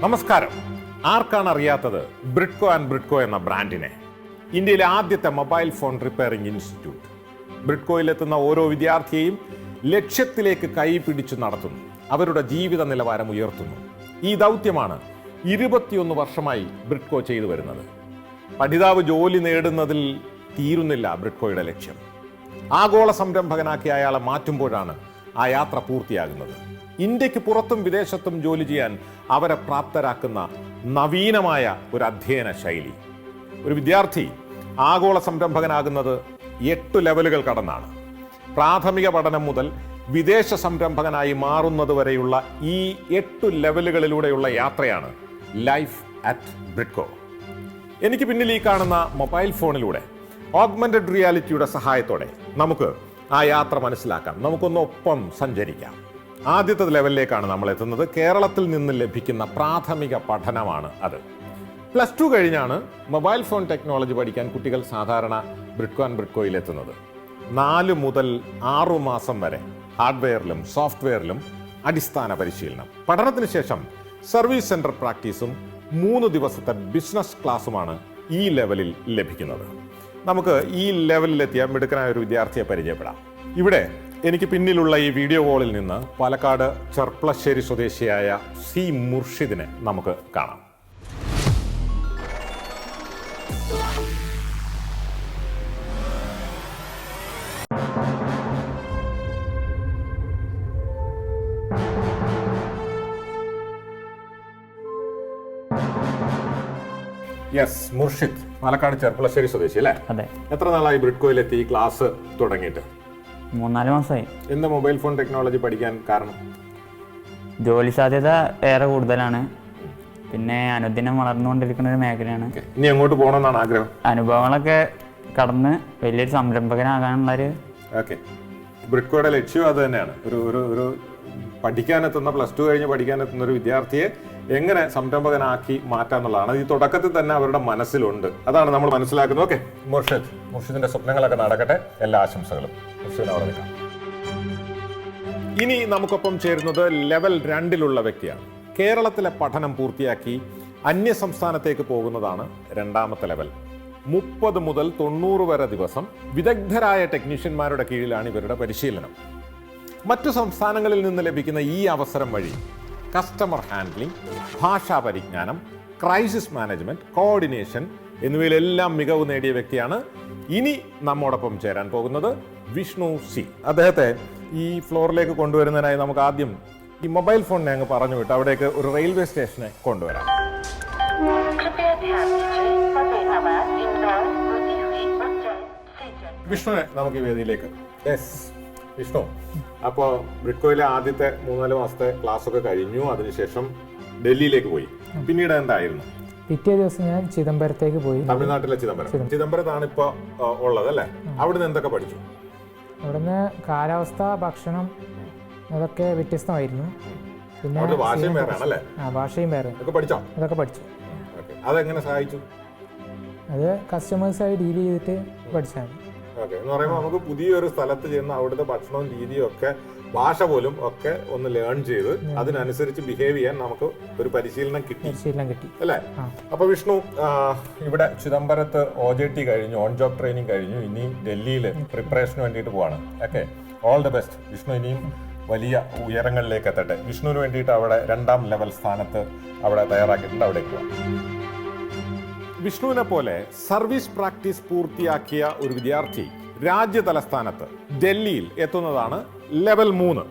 നമസ്കാരം. ആർക്കാണ് അറിയാത്തത് ബ്രിഡ്കോ ആൻഡ് ബ്രിഡ്കോ എന്ന ബ്രാൻഡിനെ? ഇന്ത്യയിലെ ആദ്യത്തെ മൊബൈൽ ഫോൺ റിപ്പയറിംഗ് ഇൻസ്റ്റിറ്റ്യൂട്ട്. ബ്രിഡ്കോയിലെത്തുന്ന ഓരോ വിദ്യാർത്ഥിയെയും ലക്ഷ്യത്തിലേക്ക് കൈപിടിച്ചു നടത്തുന്നു, അവരുടെ ജീവിത നിലവാരം ഉയർത്തുന്നു. ഈ ദൗത്യമാണ് 21 വർഷമായി ബ്രിഡ്കോ ചെയ്തു വരുന്നത്. പഠിതാവ് ജോലി നേടുന്നതിൽ തീരുന്നില്ല ബ്രിഡ്കോയുടെ ലക്ഷ്യം. ആഗോള സംരംഭകനാക്കി അയാളെ മാറ്റുമ്പോഴാണ് ആ യാത്ര പൂർത്തിയാകുന്നത്. ഇന്ത്യക്ക് പുറത്തും വിദേശത്തും ജോലി ചെയ്യാൻ അവരെ പ്രാപ്തരാക്കുന്ന നവീനമായ ഒരു അധ്യയന ശൈലി. ഒരു വിദ്യാർത്ഥി ആഗോള സംരംഭകനാകുന്നത് 8 ലെവലുകൾ കടന്നാണ്. പ്രാഥമിക പഠനം മുതൽ വിദേശ സംരംഭകനായി മാറുന്നത് വരെയുള്ള ഈ 8 ലെവലുകളിലൂടെയുള്ള യാത്രയാണ് ലൈഫ് അറ്റ് ബ്രിഡ്കോ. എനിക്ക് പിന്നിൽ ഈ കാണുന്ന മൊബൈൽ ഫോണിലൂടെ ഓഗ്മെന്റഡ് റിയാലിറ്റിയുടെ സഹായത്തോടെ നമുക്ക് ആ യാത്ര മനസ്സിലാക്കാം, നമുക്കൊന്നൊപ്പം സഞ്ചരിക്കാം. ആദ്യത്തെ ലെവലിലേക്കാണ് നമ്മൾ എത്തുന്നത്. കേരളത്തിൽ നിന്ന് ലഭിക്കുന്ന പ്രാഥമിക പഠനമാണ് അത്. +2 കഴിഞ്ഞാണ് മൊബൈൽ ഫോൺ ടെക്നോളജി പഠിക്കാൻ കുട്ടികൾ സാധാരണ ബ്രിഡ്കോ ആൻഡ് ബ്രിഡ്കോയിൽ എത്തുന്നത്. 4 മുതൽ 6 മാസം വരെ ഹാർഡ്വെയറിലും സോഫ്റ്റ്വെയറിലും അടിസ്ഥാന പരിശീലനം. പഠനത്തിന് ശേഷം സർവീസ് സെന്റർ പ്രാക്ടീസും 3 ദിവസത്തെ ബിസിനസ് ക്ലാസ്സുമാണ് ഈ ലെവലിൽ ലഭിക്കുന്നത്. നമുക്ക് ഈ ലെവലിലെത്തിയ മിടുക്കനായ ഒരു വിദ്യാർത്ഥിയെ പരിചയപ്പെടാം. ഇവിടെ എനിക്ക് പിന്നിലുള്ള ഈ വീഡിയോ കോളിൽ നിന്ന് പാലക്കാട് ചെർപ്പളശ്ശേരി സ്വദേശിയായ സി മുർഷിദിനെ നമുക്ക് കാണാം. യെസ്, മുർഷിദ് പാലക്കാട് ചെർപ്പളശ്ശേരി സ്വദേശി അല്ലേ? അതെ. എത്ര നാളായി ബ്രിഡ്കോയിലെത്തി ക്ലാസ് തുടങ്ങിയിട്ട്? 3-4 മാസമായി. എന്താ മൊബൈൽ ഫോൺ ടെക്നോളജി പഠിക്കാൻ കാരണം? ജോലി സാധ്യത ഏറെ കൂടുതലാണ്, പിന്നെ അനുദിനം വളർന്നുകൊണ്ടിരിക്കുന്ന ഒരു മേഖലയാണ്. ഇനി എങ്ങോട്ട് പോകണമെന്നാണ് ആഗ്രഹം? അനുഭവങ്ങളൊക്കെ കടന്ന് വലിയൊരു സംരംഭകനാകാനുള്ളൊരു. ഓക്കെ, ബ്രിഡ്കോയുടെ ലക്ഷ്യം അത് തന്നെയാണ്. ഒരു പഠിക്കാനെത്തുന്ന +2 കഴിഞ്ഞ് പഠിക്കാനെത്തുന്ന ഒരു വിദ്യാർത്ഥിയെ എങ്ങനെ സംരംഭകനാക്കി മാറ്റാന്നുള്ളതാണ് ഈ തുടക്കത്തിൽ തന്നെ അവരുടെ മനസ്സിലുണ്ട്. അതാണ് നമ്മൾ മനസ്സിലാക്കുന്നത്. ഓക്കെ, മുർഷിദിന്റെ സ്വപ്നങ്ങളൊക്കെ നടക്കട്ടെ. എല്ലാ ആശംസകളും. മുർഷിദിനെ അവിടെ നിൽക്കാം. ഇനി നമുക്കൊപ്പം ചേരുന്നത് ലെവൽ 2 വ്യക്തിയാണ്. കേരളത്തിലെ പഠനം പൂർത്തിയാക്കി അന്യ സംസ്ഥാനത്തേക്ക് പോകുന്നതാണ് രണ്ടാമത്തെ ലെവൽ. 30 മുതൽ 90 വരെ ദിവസം വിദഗ്ധരായ ടെക്നീഷ്യന്മാരുടെ കീഴിലാണ് ഇവരുടെ പരിശീലനം. മറ്റു സംസ്ഥാനങ്ങളിൽ നിന്ന് ലഭിക്കുന്ന ഈ അവസരം വഴി കസ്റ്റമർ ഹാൻഡ്ലിംഗ്, ഭാഷാ പരിജ്ഞാനം, ക്രൈസിസ് മാനേജ്മെന്റ്, കോർഡിനേഷൻ എന്നിവയിലെല്ലാം മികവ് നേടിയ വ്യക്തിയാണ് ഇനി നമ്മോടൊപ്പം ചേരാൻ പോകുന്നത് വിഷ്ണു സി. അദ്ദേഹത്തെ ഈ ഫ്ലോറിലേക്ക് കൊണ്ടുവരുന്നതിനായി നമുക്ക് ആദ്യം ഈ മൊബൈൽ ഫോണിനെ അങ്ങ് പറഞ്ഞു വിട്ട് അവിടേക്ക് ഒരു റെയിൽവേ സ്റ്റേഷനെ കൊണ്ടുവരാം. വിഷ്ണുവിനെ നമുക്ക് ഈ വേദിയിലേക്ക്. യെസ് വിഷ്ണു, അപ്പോൾ ബ്രിഡ്കോയിലെ ആദ്യത്തെ 3-4 മാസത്തെ ക്ലാസ് ഒക്കെ കഴിഞ്ഞു. അതിനുശേഷം ഡൽഹിയിലേക്ക് പോയി. പിന്നീട് എന്തായിരുന്നു? പിറ്റേ ദിവസം ഞാൻ ചിദംബരത്തേക്ക് പോയി. തമിഴ്നാട്ടിലെ ചിദംബരത്താണ് ഇപ്പൊ ഉള്ളത് അല്ലേ? അവിടുന്ന് എന്തൊക്കെ പഠിച്ചു? അവിടുന്ന് കാലാവസ്ഥ, ഭക്ഷണം അതൊക്കെ വ്യത്യസ്തമായിരുന്നു. പിന്നെ ഭാഷയും വേറെ ആണല്ലേ? ഭാഷയും വേറെ. അതൊക്കെ പഠിച്ചു. അതെങ്ങനെ സഹായിച്ചു? അത് കസ്റ്റമേഴ്സായി ഡീൽ ചെയ്തിട്ട് പഠിച്ചാണ്. ഓക്കെ, എന്ന് പറയുമ്പോൾ നമുക്ക് പുതിയൊരു സ്ഥലത്ത് ചെന്ന് അവിടുത്തെ ഭക്ഷണവും രീതിയും ഒക്കെ ഭാഷ പോലും ഒക്കെ ഒന്ന് ലേൺ ചെയ്ത് അതിനനുസരിച്ച് ബിഹേവ് ചെയ്യാൻ നമുക്ക് ഒരു പരിശീലനം കിട്ടി അല്ലേ? അപ്പൊ വിഷ്ണു ഇവിടെ ചിദംബരത്ത് OJT കഴിഞ്ഞു, ഓൺ ജോബ് ട്രെയിനിങ് കഴിഞ്ഞു. ഇനി ഡൽഹിയിൽ പ്രിപ്പറേഷന് വേണ്ടിയിട്ട് പോവാണ്. Okay, all the best Vishnu. ഇനിയും വലിയ ഉയരങ്ങളിലേക്ക് എത്തട്ടെ. വിഷ്ണുവിന് വേണ്ടിയിട്ട് അവിടെ 2ാം ലെവൽ സ്ഥാനത്ത് അവിടെ തയ്യാറാക്കിയിട്ടുണ്ട്. അവിടേക്ക് പോവാം. വിഷ്ണുവിനെ പോലെ സർവീസ് പ്രാക്ടീസ് പൂർത്തിയാക്കിയ ഒരു വിദ്യാർത്ഥി രാജ്യതലസ്ഥാനത്ത് ഡൽഹിയിൽ എത്തുന്നതാണ് ലെവൽ 3.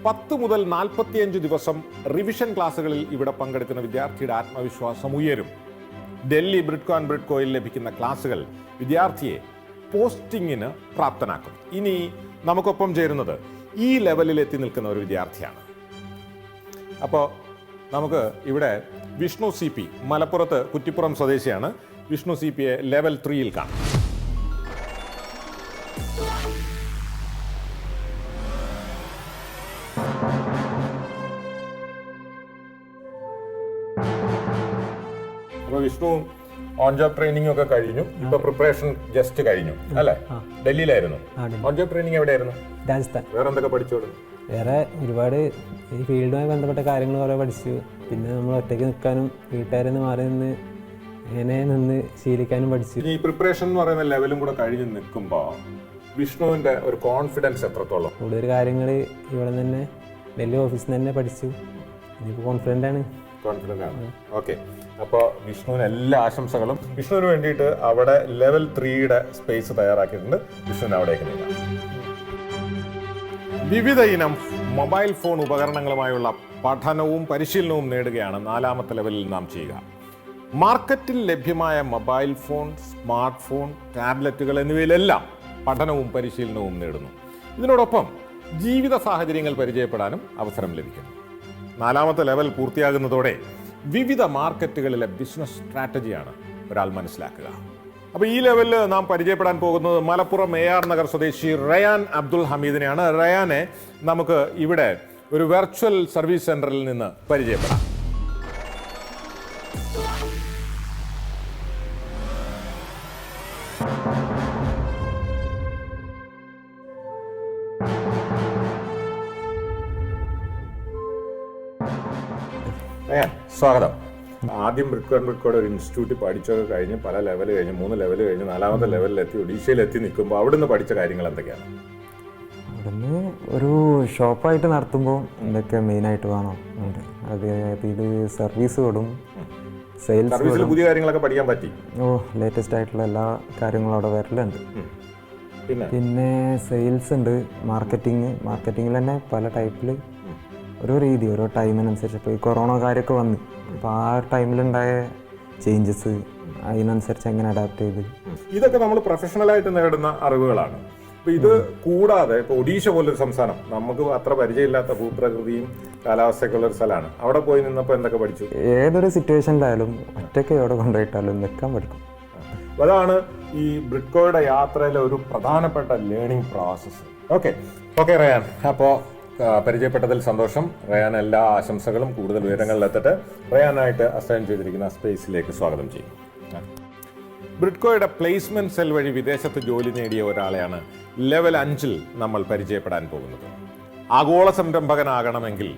10 മുതൽ 45 ദിവസം റിവിഷൻ ക്ലാസ്സുകളിൽ ഇവിടെ പങ്കെടുക്കുന്ന വിദ്യാർത്ഥിയുടെ ആത്മവിശ്വാസം ഉയരും. ഡൽഹി ബ്രിഡ്കോ ആൻഡ് ബ്രിഡ്കോയിൽ ലഭിക്കുന്ന ക്ലാസ്സുകൾ വിദ്യാർത്ഥിയെ പോസ്റ്റിങ്ങിന് പ്രാപ്തനാക്കും. ഇനി നമുക്കൊപ്പം ചേരുന്നത് ഈ ലെവലിൽ എത്തി നിൽക്കുന്ന ഒരു വിദ്യാർത്ഥിയാണ്. അപ്പോൾ നമുക്ക് ഇവിടെ വിഷ്ണു CP, മലപ്പുറത്ത് കുറ്റിപ്പുറം സ്വദേശിയാണ്. വിഷ്ണു CPയെ ലെവൽ 3ൽ കാണാം. അപ്പോൾ വിഷ്ണു ഓൺ ജോബ് ട്രെയിനിങ് ഒക്കെ കഴിഞ്ഞു. ഇപ്പൊ പ്രിപ്പറേഷൻ ജസ്റ്റ് കഴിഞ്ഞു അല്ലേ? ഡൽഹിയിലായിരുന്നു. ഓൺ ജോബ് ട്രെയിനിങ് എവിടെയായിരുന്നു? രാജസ്ഥാൻ. വേറെ എന്തൊക്കെ പഠിച്ചോളൂ? വേറെ ഒരുപാട് ഈ ഫീൽഡുമായി ബന്ധപ്പെട്ട കാര്യങ്ങൾ കുറെ പഠിച്ചു. പിന്നെ നമ്മൾ ഒറ്റയ്ക്ക് നിൽക്കാനും വീട്ടുകാരിൽ നിന്ന് മാറി നിന്ന് ഇങ്ങനെ നിന്ന് ശീലിക്കാനും പഠിച്ചു. ഈ പ്രിപ്പറേഷൻ എന്ന് പറയുന്ന ലെവലും കൂടെ കഴിഞ്ഞ് നിൽക്കുമ്പോൾ വിഷ്ണുവിൻ്റെ ഒരു കോൺഫിഡൻസ് എത്രത്തോളം? കൂടുതൽ കാര്യങ്ങൾ ഇവിടെ തന്നെ വലിയ ഓഫീസിൽ നിന്ന് തന്നെ പഠിച്ചു. എനിക്ക് കോൺഫിഡൻ്റ് ആണ്. ഓക്കെ, അപ്പോൾ വിഷ്ണുവിന് എല്ലാ ആശംസകളും. വിഷ്ണുവിന് വേണ്ടിയിട്ട് അവിടെ ലെവൽ 3യുടെ സ്പേസ് തയ്യാറാക്കിയിട്ടുണ്ട്. വിഷ്ണുവിന് അവിടേക്ക് നീങ്ങാം. വിവിധ ഇനം മൊബൈൽ ഫോൺ ഉപകരണങ്ങളുമായുള്ള പഠനവും പരിശീലനവും നേടുകയാണ് 4ാമത്തെ ലെവലിൽ നാം ചെയ്യുക. മാർക്കറ്റിൽ ലഭ്യമായ മൊബൈൽ ഫോൺ, സ്മാർട്ട് ഫോൺ, ടാബ്ലറ്റുകൾ എന്നിവയിലെല്ലാം പഠനവും പരിശീലനവും നേടുന്നു. ഇതിനോടൊപ്പം ജീവിത സാഹചര്യങ്ങൾ പരിചയപ്പെടാനും അവസരം ലഭിക്കുന്നു. 4ാമത്തെ ലെവൽ പൂർത്തിയാകുന്നതോടെ വിവിധ മാർക്കറ്റുകളിലെ ബിസിനസ് സ്ട്രാറ്റജിയാണ് ഒരാൾ മനസ്സിലാക്കുക. അപ്പോൾ ഈ ലെവലിൽ നാം പരിചയപ്പെടാൻ പോകുന്നത് മലപ്പുറം AR നഗർ സ്വദേശി റയാൻ അബ്ദുൽ ഹമീദിനെയാണ്. റയാനെ നമുക്ക് ഇവിടെ ഒരു വെർച്വൽ സർവീസ് സെന്ററിൽ നിന്ന് പരിചയപ്പെടാം. സ്വാഗതം. ആദ്യം ബ്രിഡ്കോയുടെ ഒരു ഇൻസ്റ്റിറ്റ്യൂട്ടിൽ പഠിച്ചൊക്കെ കഴിഞ്ഞ് പല ലെവൽ കഴിഞ്ഞ് 3 ലെവൽ കഴിഞ്ഞ് 4ാമത്തെ ലെവലിലെത്തി ഒഡീഷയിലെത്തി നിൽക്കുമ്പോൾ അവിടുന്ന് പഠിച്ച കാര്യങ്ങൾ എന്തൊക്കെയാണ്? അവിടുന്ന് ഒരു ഷോപ്പായിട്ട് നടത്തുമ്പോൾ എന്തൊക്കെ മെയിനായിട്ട് വേണം, അതിൽ സർവീസ് കൊടും, സെയിൽസ്, പുതിയ കാര്യങ്ങളൊക്കെ പഠിക്കാൻ പറ്റി. ലേറ്റസ്റ്റ് ആയിട്ടുള്ള എല്ലാ കാര്യങ്ങളും അവിടെ വരലുണ്ട്. പിന്നെ സെയിൽസ് ഉണ്ട്, മാർക്കറ്റിങ്ങിൽ തന്നെ പല ടൈപ്പിൽ ഓരോ രീതി, ഓരോ ടൈമിനനുസരിച്ച്. ഇപ്പോൾ ഈ കൊറോണ കാര്യമൊക്കെ വന്നു, അപ്പോൾ ആ ടൈമിലുണ്ടായ ചേഞ്ചസ് അതിനനുസരിച്ച് എങ്ങനെ അഡാപ്റ്റ് ചെയ്ത്, ഇതൊക്കെ നമ്മൾ പ്രൊഫഷണലായിട്ട് നേടുന്ന അറിവുകളാണ്. അപ്പോൾ ഇത് കൂടാതെ ഇപ്പോൾ ഒഡീഷ പോലൊരു സംസ്ഥാനം, നമുക്ക് അത്ര പരിചയമില്ലാത്ത ഭൂപ്രകൃതിയും കാലാവസ്ഥയൊക്കെ ഉള്ളൊരു സ്ഥലമാണ്. അവിടെ പോയി നിന്നപ്പോൾ എന്തൊക്കെ പഠിച്ചു? ഏതൊരു സിറ്റുവേഷനിലായാലും ഒറ്റയ്ക്ക് എവിടെ കൊണ്ടുപോയിട്ടാലും നിൽക്കാൻ പഠിക്കും. അതാണ് ഈ ബ്രിഡ്കോയുടെ യാത്രയിലെ ഒരു പ്രധാനപ്പെട്ട ലേണിംഗ് പ്രോസസ്സ്. ഓക്കെ റയാൻ, അപ്പോൾ പരിചയപ്പെട്ടതിൽ സന്തോഷം. റയാൻ എല്ലാ ആശംസകളും. കൂടുതൽ വിവരങ്ങളിലെത്തിട്ട് റയാനായിട്ട് അസൈൻ ചെയ്തിരിക്കുന്ന സ്പേസിലേക്ക് സ്വാഗതം ചെയ്യും. ബ്രിഡ്കോയുടെ പ്ലേസ്മെന്റ് സെൽ വഴി വിദേശത്ത് ജോലി നേടിയ ഒരാളെയാണ് ലെവൽ 5ൽ നമ്മൾ പരിചയപ്പെടാൻ പോകുന്നത്. ആഗോള സംരംഭകനാകണമെങ്കിൽ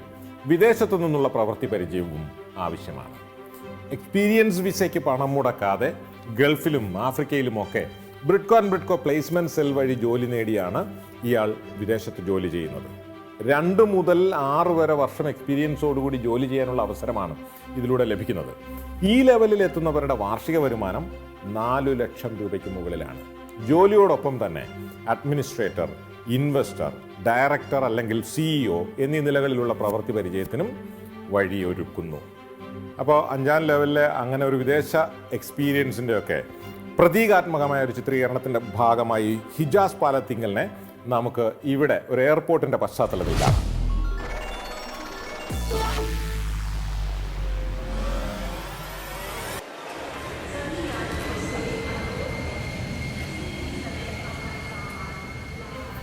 വിദേശത്തു നിന്നുള്ള പ്രവൃത്തി പരിചയവും ആവശ്യമാണ്. എക്സ്പീരിയൻസ് വിസയ്ക്ക് പണം മുടക്കാതെ ഗൾഫിലും ആഫ്രിക്കയിലുമൊക്കെ ബ്രിഡ്കോ പ്ലേസ്മെന്റ് സെൽ വഴി ജോലി നേടിയാണ് ഇയാൾ വിദേശത്ത് ജോലി ചെയ്യുന്നത്. 2 മുതൽ 6 വരെ വർഷം എക്സ്പീരിയൻസോടുകൂടി ജോലി ചെയ്യാനുള്ള അവസരമാണ് ഇതിലൂടെ ലഭിക്കുന്നത്. ഈ ലെവലിൽ എത്തുന്നവരുടെ വാർഷിക വരുമാനം 4 ലക്ഷം രൂപയ്ക്ക് മുകളിലാണ്. ജോലിയോടൊപ്പം തന്നെ അഡ്മിനിസ്ട്രേറ്റർ, ഇൻവെസ്റ്റർ, ഡയറക്ടർ അല്ലെങ്കിൽ CEO എന്നീ നിലകളിലുള്ള പ്രവൃത്തി പരിചയത്തിനും വഴിയൊരുക്കുന്നു. അപ്പോൾ 5ാം ലെവലിലെ അങ്ങനെ ഒരു വിദേശ എക്സ്പീരിയൻസിൻ്റെ ഒക്കെ പ്രതീകാത്മകമായ ഒരു ചിത്രീകരണത്തിൻ്റെ ഭാഗമായി ഹിജാസ് പാലത്തിങ്കലിനെ നമുക്ക് ഇവിടെ ഒരു എയർപോർട്ടിൻ്റെ പശ്ചാത്തലത്തിൽ കാണാം.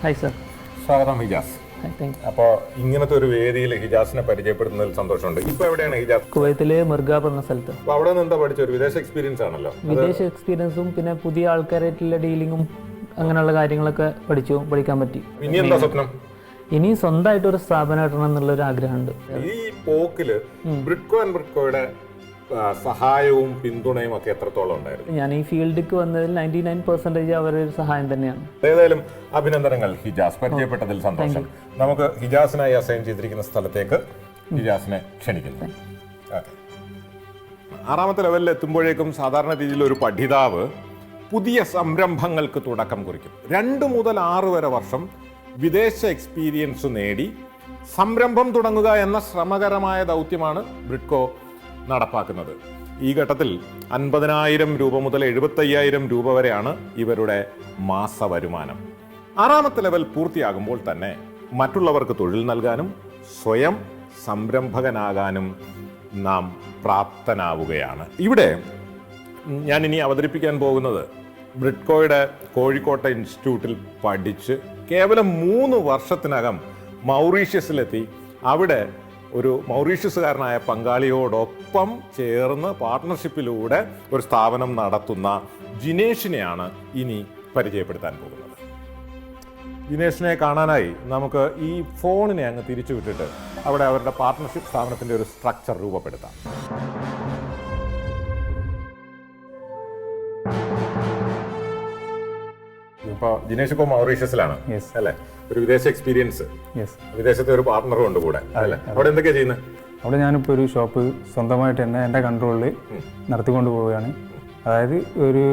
Hi sir. സ്വാഗതം ഹിജാസ്. അപ്പോൾ ഇങ്ങനത്തെ ഒരു വേദിയിൽ ഹിജാസിനെ പരിചയപ്പെടുന്നതിൽ സന്തോഷമുണ്ട്. ഇപ്പോൾ എവിടെയാണ് ഹിജാസ്? കുവൈത്തിലെ മിർഗാബ് എന്ന സ്ഥലത്ത്. അപ്പോൾ അവിടെ നിന്ന് എന്താ പഠിച്ച? ഒരു വിദേശ എക്സ്പീരിയൻസ് ആണല്ലോ. വിദേശ എക്സ്പീരിയൻസും പിന്നെ പുതിയ ആൾക്കാരായിട്ടുള്ള ഡീലിങ്ങും അങ്ങനെയുള്ള കാര്യങ്ങളൊക്കെ പഠിക്കാൻ പറ്റി. ഇനി എന്താ സ്വപ്നം? ഇനി സ്വന്തമായിട്ട് ഒരു സ്ഥാപനം ഇടണം എന്നുള്ളൊരു ആഗ്രഹമുണ്ട്. ഈ പോക്കില് ബ്രിഡ്കോയുടെ സഹായവും പിന്തുണയും ഒക്കെ എത്രത്തോളം ഉണ്ടായിരുന്നു? ഞാൻ ഈ ഫീൽഡിലേക്ക് വന്നതിൽ 99% അവരൊരു സഹായം തന്നെയാണ്. ഏതായാലും അഭിനന്ദനങ്ങൾ ഹിജാസ്. പരിചയപ്പെട്ടതിൽ സന്തോഷം. നമുക്ക് ഹിജാസിനായി അസൈൻ ചെയ്തിരിക്കുന്ന സ്ഥലത്തേക്ക് ഹിജാസിനെ ക്ഷണിക്കുന്നു. 6ാമത്തെ ലെവലിൽ എത്തുമ്പോഴേക്കും സാധാരണ രീതിയിൽ ഒരു പഠിതാവ് പുതിയ സംരംഭങ്ങൾക്ക് തുടക്കം കുറിക്കും. 2 മുതൽ 6 വരെ വർഷം വിദേശ എക്സ്പീരിയൻസ് നേടി സംരംഭം തുടങ്ങുക എന്ന ശ്രമകരമായ ദൗത്യമാണ് ബ്രിഡ്കോ നടപ്പാക്കുന്നത്. ഈ ഘട്ടത്തിൽ 50,000 രൂപ മുതൽ 75,000 രൂപ വരെയാണ് ഇവരുടെ മാസ വരുമാനം. 6ാമത്തെ ലെവൽ പൂർത്തിയാകുമ്പോൾ തന്നെ മറ്റുള്ളവർക്ക് തൊഴിൽ നൽകാനും സ്വയം സംരംഭകനാകാനും നാം പ്രാപ്തനാവുകയാണ്. ഇവിടെ ഞാൻ ഇനി അവതരിപ്പിക്കാൻ പോകുന്നത് ബ്രിഡ്കോയുടെ കോഴിക്കോട്ടെ ഇൻസ്റ്റിറ്റ്യൂട്ടിൽ പഠിച്ച് കേവലം 3 വർഷത്തിനകം മൗറീഷ്യസിലെത്തി അവിടെ ഒരു മൗറീഷ്യസുകാരനായ പങ്കാളിയോടൊപ്പം ചേർന്ന് പാർട്ട്ണർഷിപ്പിലൂടെ ഒരു സ്ഥാപനം നടത്തുന്ന ജിനേഷിനെയാണ് ഇനി പരിചയപ്പെടുത്താൻ പോകുന്നത്. ദിനേശിനെ കാണാനായി നമുക്ക് ഈ ഫോണിനെ അങ്ങ് തിരിച്ചു വിട്ടിട്ട് അവിടെ അവരുടെ പാർട്ട്ണർഷിപ്പ് സ്ഥാപനത്തിൻ്റെ ഒരു സ്ട്രക്ചർ രൂപപ്പെടുത്താം. ഇപ്പോൾ ദിനേശ് ഇപ്പോൾ മൗറീഷ്യസിലാണ് അല്ലേ? ഒരു വിദേശ എക്സ്പീരിയൻസ്, വിദേശത്തെ ഒരു പാർട്ട്ണറും ഉണ്ട് കൂടെ അല്ലേ? അവിടെ എന്തൊക്കെയാണ് ചെയ്യുന്നത്? അവിടെ ഞാനിപ്പോൾ ഒരു ഷോപ്പ് സ്വന്തമായിട്ട് തന്നെ എൻ്റെ കൺട്രോളിൽ നടത്തിക്കൊണ്ട് പോവുകയാണ്. അതായത് ഒരു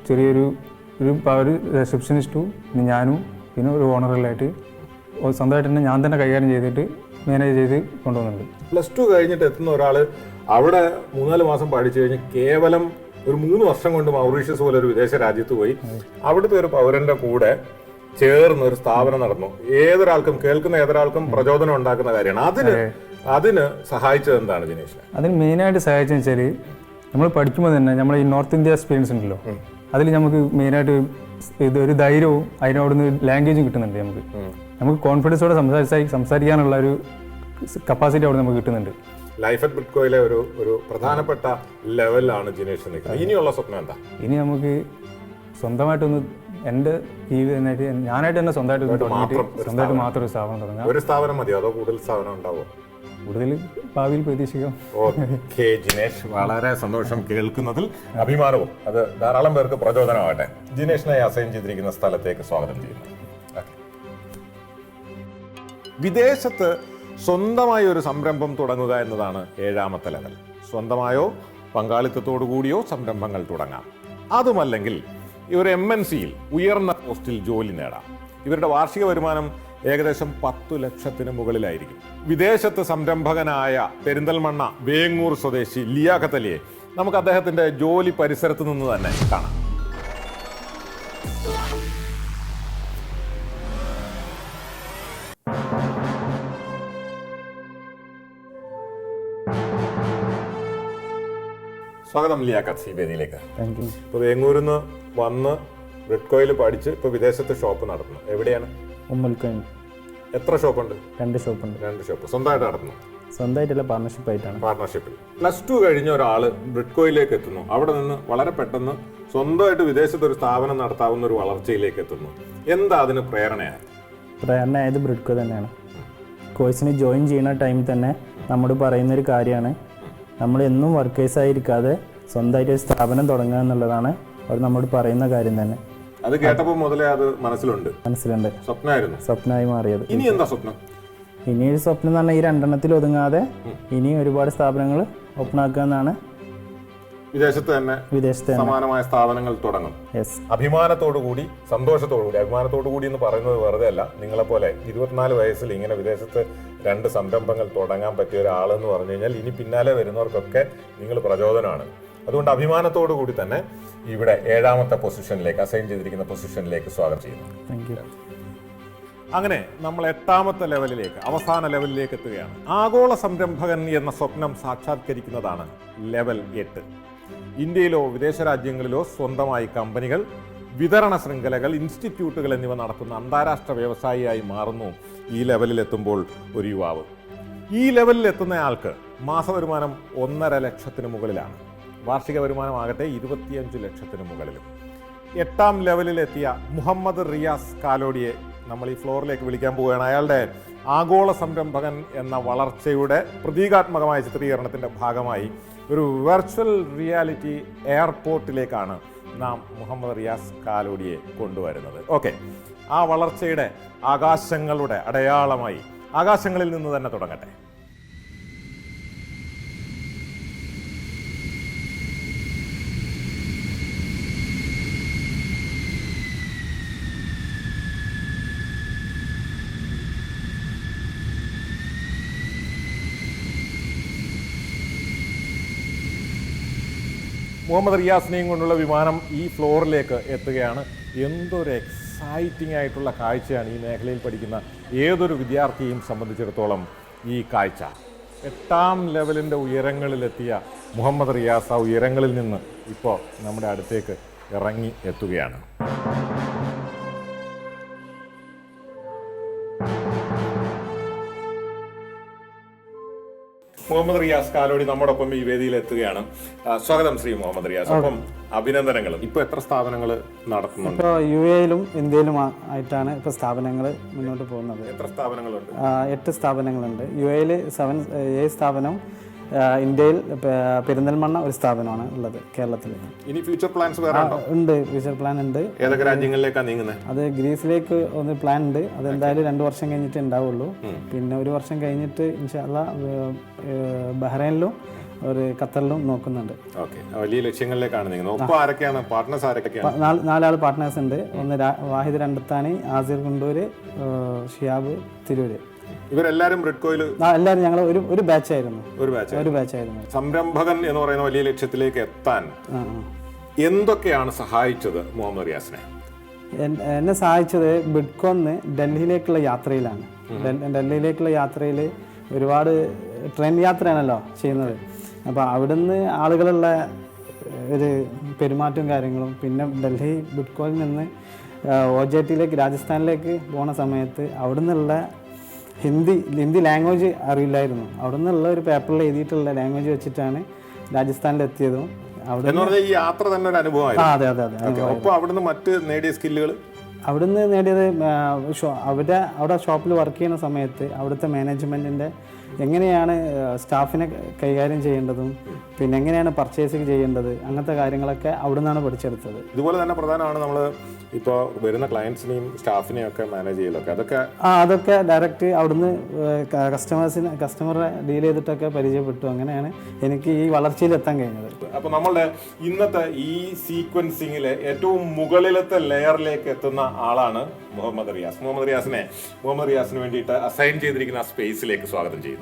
ചെറിയൊരു ഒരു റിസപ്ഷനിസ്റ്റും ഞാനും പിന്നെ ഒരു ഓണറിലായിട്ട് സ്വന്തമായിട്ട് തന്നെ ഞാൻ തന്നെ കൈകാര്യം ചെയ്തിട്ട് മാനേജ് ചെയ്ത് കൊണ്ടുപോകുന്നുണ്ട്. +2 കഴിഞ്ഞിട്ട് എത്തുന്ന ഒരാൾ അവിടെ 3-4 മാസം പഠിച്ചു കഴിഞ്ഞ് കേവലം ഒരു 3 വർഷം കൊണ്ട് മൗറീഷ്യസ് പോലെ ഒരു വിദേശ രാജ്യത്ത് പോയി അവിടുത്തെ ഒരു പൗരന്റെ കൂടെ ചേർന്ന് ഒരു സ്ഥാപനം നടന്നു. ഏതൊരാൾക്കും കേൾക്കുന്ന ഏതൊരാൾക്കും പ്രചോദനം ഉണ്ടാക്കുന്ന കാര്യമാണ്. അതിന് സഹായിച്ചത് എന്താണ് ദിനേശ്? അതിന് മെയിനായിട്ട് സഹായിച്ചെന്ന് വെച്ചാൽ നമ്മൾ പഠിക്കുമ്പോൾ തന്നെ നമ്മൾ ഈ നോർത്ത് ഇന്ത്യ എക്സ്പീരിയൻസ് ഉണ്ടല്ലോ, അതിൽ നമുക്ക് മെയിനായിട്ട് ഇതൊരു ധൈര്യവും അതിനോടൊന്ന് ലാംഗ്വേജും കിട്ടുന്നുണ്ട്. നമുക്ക് കോൺഫിഡൻസോടെ സംസാരിക്കാനുള്ള ഒരു കപ്പാസിറ്റി അവിടെ നമുക്ക് കിട്ടുന്നുണ്ട്. ലൈഫ് അറ്റ് ബ്രിഡ്കോയിലെ ഒരു പ്രധാനപ്പെട്ട ലെവലിലാണ് ജിനേഷ് നിൽക്കുന്നത്. ഇനിയുള്ള സ്വപ്നം എന്താ? ഇനി നമുക്ക് സ്വന്തമായിട്ടൊന്ന് എൻ്റെ ജീവിതമായിട്ട് ഞാനായിട്ട് തന്നെ സ്വന്തമായിട്ട് മാത്രം ഒരു സ്ഥാപനം തുടങ്ങാം. ഒരു സ്ഥാപനം മതിയോ അതോ കൂടുതൽ സ്ഥാപനം ഉണ്ടാവോ? കൂടുതൽ ഭാവിയിൽ പ്രതീക്ഷിക്കാം. ഓക്കെ ജിനേഷ്, വളരെ സന്തോഷം കേൾക്കുന്നതിൽ, അഭിമാനവും. അത് ധാരാളം പേർക്ക് പ്രചോദനമാകട്ടെ. ജിനേഷിനെ അസൈൻ ചെയ്തിരിക്കുന്ന സ്ഥലത്തേക്ക് സ്വാഗതം ചെയ്യുന്നു. വിദേശത്ത് സ്വന്തമായി ഒരു സംരംഭം തുടങ്ങുക എന്നതാണ് 7ാമത്തെ ലെവൽ. സ്വന്തമായോ പങ്കാളിത്തത്തോടു കൂടിയോ സംരംഭങ്ങൾ തുടങ്ങാം. അതുമല്ലെങ്കിൽ ഇവർ MNCയിൽ ഉയർന്ന പോസ്റ്റിൽ ജോലി നേടാം. ഇവരുടെ വാർഷിക വരുമാനം ഏകദേശം 10 ലക്ഷത്തിന് മുകളിലായിരിക്കും. വിദേശത്ത് സംരംഭകനായ പെരിന്തൽമണ്ണ വേങ്ങൂർ സ്വദേശി ലിയാഖത്ത് അലിയെ നമുക്ക് അദ്ദേഹത്തിന്റെ ജോലി പരിസരത്ത് നിന്ന് തന്നെ കാണാം. സ്വാഗതം ലിയാഖത്ത് ഈ വേദിയിലേക്ക്. ഇപ്പോൾ വേങ്ങൂരിൽ നിന്ന് വന്ന് ബ്രിഡ്കോയിൽ പഠിച്ച് ഇപ്പോൾ വിദേശത്ത് ഷോപ്പ് നടത്തുന്നു. എവിടെയാണ്? ഉമ്മൽക്കോയിൽ. എത്ര ഷോപ്പുണ്ട്? 2 ഷോപ്പുണ്ട്. 2 ഷോപ്പ് സ്വന്തമായിട്ട് നടത്തുന്നു? സ്വന്തമായിട്ടുള്ള പാർട്ണർഷിപ്പ് ആയിട്ടാണ്. പാർട്ണർഷിപ്പിൽ. +2 കഴിഞ്ഞ ഒരാൾ ബ്രിഡ്കോയിലേക്ക് എത്തുന്നു. അവിടെ നിന്ന് വളരെ പെട്ടെന്ന് സ്വന്തമായിട്ട് വിദേശത്ത് ഒരു സ്ഥാപനം നടത്താവുന്ന ഒരു വളർച്ചയിലേക്ക് എത്തുന്നു. എന്താ അതിന് പ്രേരണയായത്? പ്രേരണയായത് ബ്രിഡ്കോ തന്നെയാണ്. കോഴ്സിന് ജോയിൻ ചെയ്യുന്ന ടൈമിൽ തന്നെ നമ്മൾ പറയുന്നൊരു കാര്യമാണ്, നമ്മൾ എന്നും വർക്കേഴ്സായിരിക്കാതെ സ്വന്തമായിട്ട് ഒരു സ്ഥാപനം തുടങ്ങുക എന്നുള്ളതാണ് അവർ നമ്മോട് പറയുന്ന കാര്യം തന്നെ. അത് കേട്ടപ്പോൾ മുതലേ അത് മനസ്സിലുണ്ട്. സ്വപ്നമായി മാറിയത്. ഇനി എന്താ സ്വപ്നം? ഇനി ഒരു സ്വപ്നം എന്ന് പറഞ്ഞാൽ ഈ 2 ഒതുങ്ങാതെ ഇനി ഒരുപാട് സ്ഥാപനങ്ങൾ ഓപ്പൺ ആക്കുക എന്നാണ്. വിദേശത്ത് തന്നെ സമാനമായ സ്ഥാപനങ്ങൾ തുടങ്ങും. അഭിമാനത്തോടു കൂടി, സന്തോഷത്തോടു കൂടി. അഭിമാനത്തോടു കൂടി എന്ന് പറയുന്നത് വെറുതെ അല്ല. നിങ്ങളെപ്പോലെ 24 വയസ്സിൽ ഇങ്ങനെ വിദേശത്ത് 2 സംരംഭങ്ങൾ തുടങ്ങാൻ പറ്റിയ ഒരാളെന്ന് പറഞ്ഞു കഴിഞ്ഞാൽ ഇനി പിന്നാലെ വരുന്നവർക്കൊക്കെ നിങ്ങൾ പ്രചോദനമാണ്. അതുകൊണ്ട് അഭിമാനത്തോടു കൂടി തന്നെ ഇവിടെ 7ാമത്തെ പൊസിഷനിലേക്ക്, അസൈൻ ചെയ്തിരിക്കുന്ന പൊസിഷനിലേക്ക് സ്വാഗതം ചെയ്യുന്നു. അങ്ങനെ നമ്മൾ 8ാമത്തെ ലെവലിലേക്ക്, അവസാന ലെവലിലേക്ക് എത്തുകയാണ്. ആഗോള സംരംഭകൻ എന്ന സ്വപ്നം സാക്ഷാത്കരിക്കുന്നതാണ് ലെവൽ 8. ഇന്ത്യയിലോ വിദേശ രാജ്യങ്ങളിലോ സ്വന്തമായി കമ്പനികൾ, വിതരണ ശൃംഖലകൾ, ഇൻസ്റ്റിറ്റ്യൂട്ടുകൾ എന്നിവ നടത്തുന്ന അന്താരാഷ്ട്ര വ്യവസായിയായി മാറുന്നു ഈ ലെവലിലെത്തുമ്പോൾ ഒരു യുവാവ്. ഈ ലെവലിലെത്തുന്നയാൾക്ക് മാസവരുമാനം 1.5 ലക്ഷത്തിന് മുകളിലാണ്. വാർഷിക വരുമാനമാകട്ടെ 25 ലക്ഷത്തിന് മുകളിലും. 8ാം ലെവലിലെത്തിയ മുഹമ്മദ് റിയാസ് കാലോടിയെ നമ്മൾ ഈ ഫ്ലോറിലേക്ക് വിളിക്കാൻ പോവുകയാണ്. അയാളുടെ ആഗോള സംരംഭകൻ എന്ന വളർച്ചയുടെ പ്രതീകാത്മകമായ ചിത്രീകരണത്തിൻ്റെ ഭാഗമായി ഒരു വെർച്വൽ റിയാലിറ്റി എയർപോർട്ടിലേക്കാണ് നാം മുഹമ്മദ് റിയാസ് കാലോടിയെ കൊണ്ടുവരുന്നത്. ഓക്കെ, ആ വളർച്ചയുടെ ആകാശങ്ങളുടെ അടയാളമായി ആകാശങ്ങളിൽ നിന്ന് തന്നെ തുടങ്ങട്ടെ. മുഹമ്മദ് റിയാസിനെയും കൊണ്ടുള്ള വിമാനം ഈ ഫ്ലോറിലേക്ക് എത്തുകയാണ്. എന്തൊരു എക്സൈറ്റിംഗ് ആയിട്ടുള്ള കാഴ്ചയാണ് ഈ മേഖലയിൽ പഠിക്കുന്ന ഏതൊരു വിദ്യാർത്ഥിയെയും സംബന്ധിച്ചിടത്തോളം ഈ കാഴ്ച. 8ാം ലെവലിൻ്റെ ഉയരങ്ങളിലെത്തിയ മുഹമ്മദ് റിയാസ് ആ ഉയരങ്ങളിൽ നിന്ന് ഇപ്പോൾ നമ്മുടെ അടുത്തേക്ക് ഇറങ്ങി എത്തുകയാണ്. മുഹമ്മദ് റിയാസ് കാലോടി നമ്മോടൊപ്പം ഈ വേദിയിൽ എത്തുകയാണ്. സ്വാഗതം ശ്രീ മുഹമ്മദ് റിയാസ്. അപ്പം അഭിനന്ദനങ്ങളും. ഇപ്പൊ എത്ര സ്ഥാപനങ്ങൾ നടത്തുന്നുണ്ട്? ഇപ്പോൾ യു എയിലും ഇന്ത്യയിലും ആയിട്ടാണ് ഇപ്പോൾ സ്ഥാപനങ്ങൾ മുന്നോട്ട് പോകുന്നത്. എത്ര സ്ഥാപനങ്ങളുണ്ട്? 8 സ്ഥാപനങ്ങളുണ്ട്. യു എയിൽ 7 സ്ഥാപനം, ഇന്ത്യയിൽ പെരിന്തൽമണ്ണ ഒരു സ്ഥാപനമാണ് ഉള്ളത് കേരളത്തിൽ. ഇനി ഫ്യൂച്ചർ പ്ലാൻസ് വേറെ ഉണ്ട്, ഫ്യൂച്ചർ പ്ലാൻ ഉണ്ട്. ഏതൊക്കെ രാജ്യങ്ങളിലേക്കാണ് നീങ്ങുന്നത്? അത് ഗ്രീസിലേക്ക് ഒന്ന് പ്ലാൻ ഉണ്ട്. അത് എന്തായാലും 2 വർഷം കഴിഞ്ഞിട്ട് ഉണ്ടാവുള്ളൂ. പിന്നെ 1 വർഷം കഴിഞ്ഞിട്ട് ഇൻഷാ അല്ലാഹ് ബഹ്റൈനിലും ഒരു ഖത്തറിലും നോക്കുന്നുണ്ട്. ഓക്കെ, വലിയ ലക്ഷ്യങ്ങളിലേക്കാണ് നീങ്ങുന്നത്. ഒപ്പം ആരൊക്കെയാണ് പാർട്ട്നേഴ്സ്? ആരൊക്കെയാണ്? 4 പാർട്ട്നേഴ്സ് ഉണ്ട്. ഒന്ന് വാഹിദ് രണ്ടത്താണി, ആസിർ കുണ്ടൂര്, ഷിയാബ് തിരൂര്. ഇവരെല്ലാരും ബ്രിഡ്കോയിൽ എല്ലാവരും ഞങ്ങൾ ഒരു ബാച്ചായിരുന്നു. ഒരു ബാച്ചായിരുന്നു. സംരംഭകൻ എന്ന് പറയുന്ന വലിയ ലക്ഷ്യത്തിലേക്ക് എത്താൻ എന്തൊക്കെയാണ് സഹായിച്ചത് മുഹമ്മദ് റിയാസിനെ? എന്നെ സഹായിച്ചത് ബ്രിഡ്കോന്ന് ഡൽഹിയിലേക്കുള്ള യാത്രയിലാണ്. ഡൽഹിയിലേക്കുള്ള യാത്രയിൽ ഒരുപാട് ട്രെയിൻ യാത്രയാണല്ലോ ചെയ്യുന്നത്. അപ്പോൾ അവിടുന്ന് ആളുകളുള്ള ഒരു പെരുമാറ്റവും കാര്യങ്ങളും, പിന്നെ ഡൽഹി ബ്രിഡ്കോയിൽ നിന്ന് OJTയിലേക്ക് രാജസ്ഥാനിലേക്ക് പോണ സമയത്ത് അവിടുന്നുള്ള ഹിന്ദി ലാംഗ്വേജ് അറിയില്ലായിരുന്നു. അവിടെ നിന്നുള്ള ഒരു പേപ്പറിൽ എഴുതിയിട്ടുള്ള ലാംഗ്വേജ് വെച്ചിട്ടാണ് രാജസ്ഥാനിലെത്തിയതും. അവിടെ ഈ യാത്ര തന്നെ ഒരു അനുഭവമായിരുന്നു. അതെ അതെ അതെ. ഒപ്പം അവിടുന്ന് മറ്റ് നേടിയ സ്കില്ലുകൾ? അവിടുന്ന് നേടിയത് അവിടെ ഷോപ്പിൽ വർക്ക് ചെയ്യുന്ന സമയത്ത് അവിടുത്തെ മാനേജ്മെൻറ്റിൻ്റെ എങ്ങനെയാണ് സ്റ്റാഫിനെ കൈകാര്യം ചെയ്യേണ്ടതും, പിന്നെ എങ്ങനെയാണ് പർച്ചേസിങ് ചെയ്യേണ്ടത്, അങ്ങനത്തെ കാര്യങ്ങളൊക്കെ അവിടെ നിന്നാണ് പഠിച്ചെടുത്തത്. ഇതുപോലെ തന്നെ പ്രധാനമാണ് നമ്മൾ ഇപ്പോൾ വരുന്ന ക്ലയൻസിനെയും സ്റ്റാഫിനെയും ഒക്കെ മാനേജ് ചെയ്യലൊക്കെ. അതൊക്കെ ഡയറക്റ്റ് അവിടുന്ന് കസ്റ്റമറെ ഡീൽ ചെയ്തിട്ടൊക്കെ പരിചയപ്പെട്ടു. അങ്ങനെയാണ് എനിക്ക് ഈ വളർച്ചയിൽ എത്താൻ കഴിഞ്ഞത്. അപ്പോൾ നമ്മളുടെ ഇന്നത്തെ ഈ സീക്വൻസിങ്ങിലെ ഏറ്റവും മുകളിലത്തെ ലെയറിലേക്ക് എത്തുന്ന ആളാണ് മുഹമ്മദ് റിയാസ്. മുഹമ്മദ് റിയാസിന് വേണ്ടിയിട്ട് അസൈൻ ചെയ്തിരിക്കുന്ന സ്പേസിലേക്ക് സ്വാഗതം ചെയ്യുന്നു.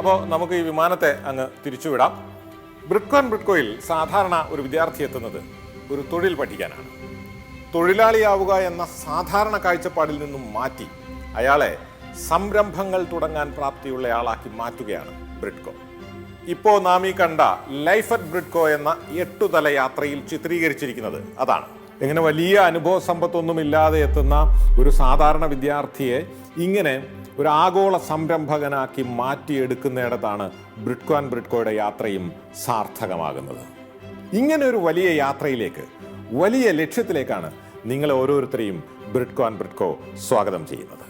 അപ്പോൾ നമുക്ക് ഈ വിമാനത്തെ അങ്ങ് തിരിച്ചുവിടാം. ബ്രിഡ്കോയിൽ സാധാരണ ഒരു വിദ്യാർത്ഥി എത്തുന്നത് ഒരു തൊഴിൽ പഠിക്കാനാണ്. തൊഴിലാളിയാവുക എന്ന സാധാരണ കാഴ്ചപ്പാടിൽ നിന്നും മാറ്റി അയാളെ സംരംഭങ്ങൾ തുടങ്ങാൻ പ്രാപ്തിയുള്ളയാളാക്കി മാറ്റുകയാണ് ബ്രിഡ്കോ. ഇപ്പോൾ നാം ഈ കണ്ട ലൈഫ് അറ്റ് ബ്രിഡ്കോ എന്ന 8 തല യാത്രയിൽ ചിത്രീകരിച്ചിരിക്കുന്നത് അതാണ്. ഇങ്ങനെ വലിയ അനുഭവ സമ്പത്തൊന്നുമില്ലാതെ എത്തുന്ന ഒരു സാധാരണ വിദ്യാർത്ഥിയെ ഇങ്ങനെ ഒരു ആഗോള സംരംഭകനാക്കി മാറ്റിയെടുക്കുന്നിടത്താണ് ബ്രിഡ്കോയുടെ യാത്രയും സാർത്ഥകമാകുന്നത്. ഇങ്ങനെ ഒരു വലിയ യാത്രയിലേക്ക്, വലിയ ലക്ഷ്യത്തിലേക്കാണ് നിങ്ങളെ ഓരോരുത്തരെയും ബ്രിഡ്കോ സ്വാഗതം ചെയ്യുന്നത്.